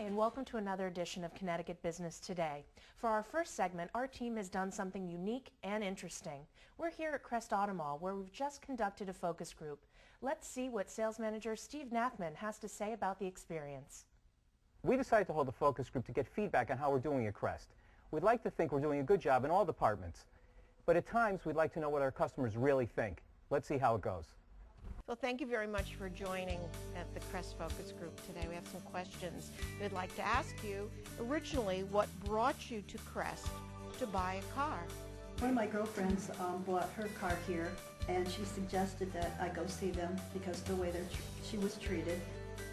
and welcome to another edition of Connecticut Business Today. For our first segment, our team has done something unique and interesting. We're here at Crest Automall, where we've just conducted a focus group. Let's see what sales manager Steve Nathman has to say about the experience. We decided to hold a focus group to get feedback on how we're doing at Crest. We'd like to think we're doing a good job in all departments, but at times we'd like to know what our customers really think. Let's see how it goes. Well, thank you very much for joining at the Crest Focus Group today. We have some questions we'd like to ask you. Originally, what brought you to Crest to buy a car? One of my girlfriends bought her car here, and she suggested that I go see them because of the way she was treated.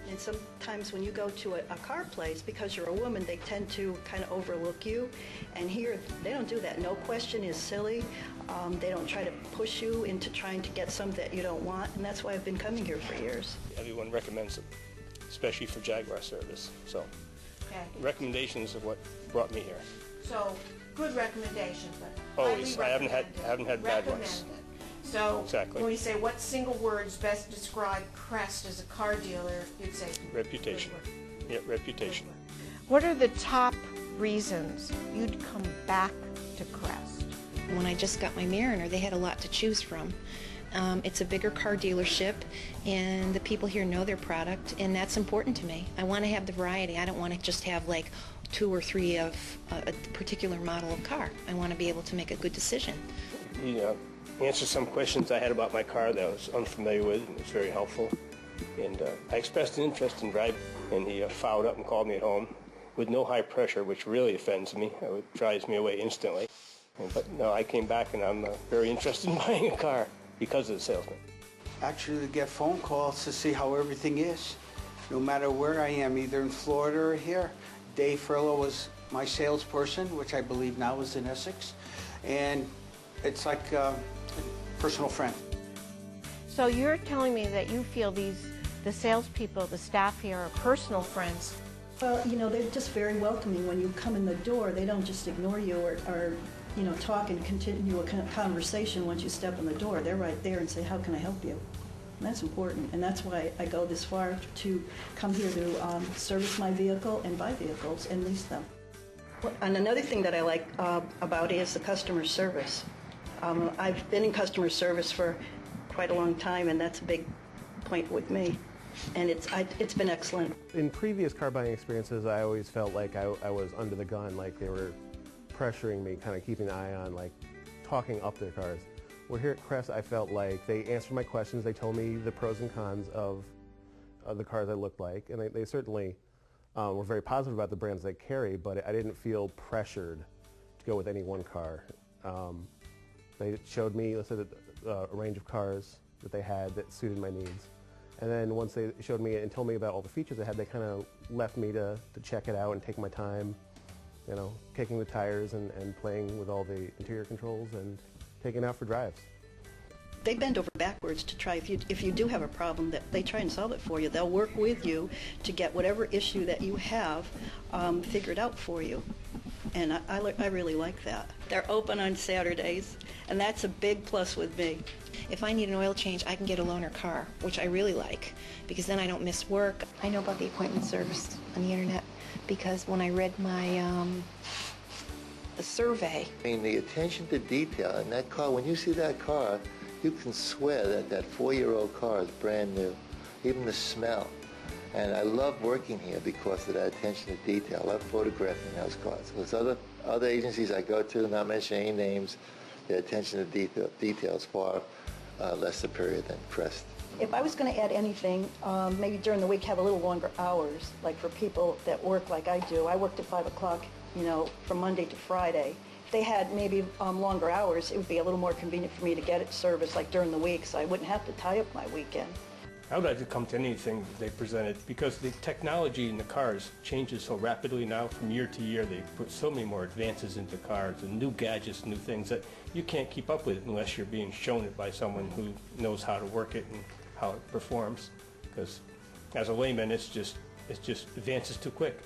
And sometimes when you go to a car place, because you're a woman, they tend to kind of overlook you. And here, they don't do that. No question is silly. They don't try to push you into trying to get something that you don't want. And that's why I've been coming here for years. Everyone recommends it, especially for Jaguar service. So, Okay. recommendations of what brought me here. So, good recommendations, but Always. highly I haven't recommended. had bad ones. Recommended. So, Exactly. when we say what single words best describe Crest as a car dealer, you'd say? Reputation. Yeah, reputation. What are the top reasons you'd come back to Crest? When I just got my Mariner, they had a lot to choose from. It's a bigger car dealership, and the people here know their product, and that's important to me. I want to have the variety. I don't want to just have like 2 or 3 of a particular model of car. I want to be able to make a good decision. He answered some questions I had about my car that I was unfamiliar with, and it was very helpful. And I expressed an interest in driving, and he followed up and called me at home with no high pressure, which really offends me. It drives me away instantly. But no, I came back, and I'm very interested in buying a car because of the salesman. Actually, to get phone calls to see how everything is, no matter where I am, either in Florida or here. Dave Furlow was my salesperson, which I believe now is in Essex, and it's like a personal friend. So you're telling me that you feel the salespeople, the staff here, are personal friends. Well, you know, they're just very welcoming. When you come in the door, they don't just ignore you or you know, talk and continue a conversation once you step in the door. They're right there and say, how can I help you? And that's important, and that's why I go this far to come here to service my vehicle and buy vehicles and lease them. And another thing that I like about it is the customer service. I've been in customer service for quite a long time, and that's a big point with me. And it's been excellent. In previous car buying experiences, I always felt like I was under the gun, like they were pressuring me, kind of keeping an eye on, like talking up their cars. Well, here at Crest, I felt like they answered my questions. They told me the pros and cons of the cars I looked like, and they certainly were very positive about the brands they carry, but I didn't feel pressured to go with any one car. They showed me a range of cars that they had that suited my needs. And then once they showed me and told me about all the features they had, they kind of left me to check it out and take my time, you know, kicking the tires and playing with all the interior controls and taking it out for drives. They bend over backwards to try, if you do have a problem, that they try and solve it for you. They'll work with you to get whatever issue that you have figured out for you. And I really like that. They're open on Saturdays, and that's a big plus with me. If I need an oil change, I can get a loaner car, which I really like, because then I don't miss work. I know about the appointment service on the internet because when I read my the survey. I mean, the attention to detail in that car, when you see that car, you can swear that that 4-year-old car is brand new, even the smell. And I love working here because of that attention to detail. I love photographing those cars. There's other agencies I go to, not mentioning any names, the attention to detail is far less superior than Crest. If I was going to add anything, maybe during the week have a little longer hours, like for people that work like I do. I worked at 5 o'clock, you know, from Monday to Friday. If they had maybe longer hours, it would be a little more convenient for me to get it serviced like during the week, so I wouldn't have to tie up my weekend. I would like to come to anything they presented because the technology in the cars changes so rapidly now from year to year. They put so many more advances into cars and new gadgets, new things that you can't keep up with it unless you're being shown it by someone who knows how to work it and how it performs. Because as a layman, it's just advances too quick.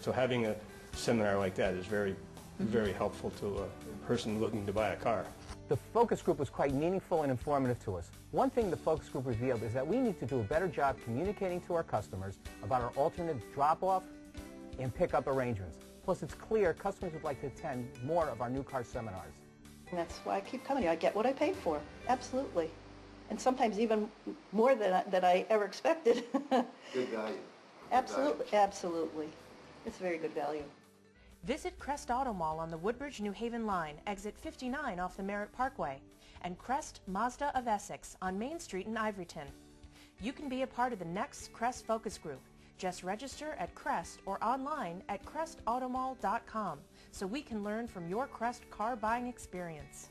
So having a seminar like that is very helpful to a person looking to buy a car. The focus group was quite meaningful and informative to us. One thing the focus group revealed is that we need to do a better job communicating to our customers about our alternative drop-off and pickup arrangements. Plus, it's clear customers would like to attend more of our new car seminars. And that's why I keep coming here. I get what I paid for, absolutely. And sometimes even more than I ever expected. Good value. Absolutely, absolutely. It's very good value. Visit Crest Auto Mall on the Woodbridge New Haven line, exit 59 off the Merritt Parkway, and Crest Mazda of Essex on Main Street in Ivoryton. You can be a part of the next Crest Focus Group. Just register at Crest or online at crestautomall.com so we can learn from your Crest car buying experience.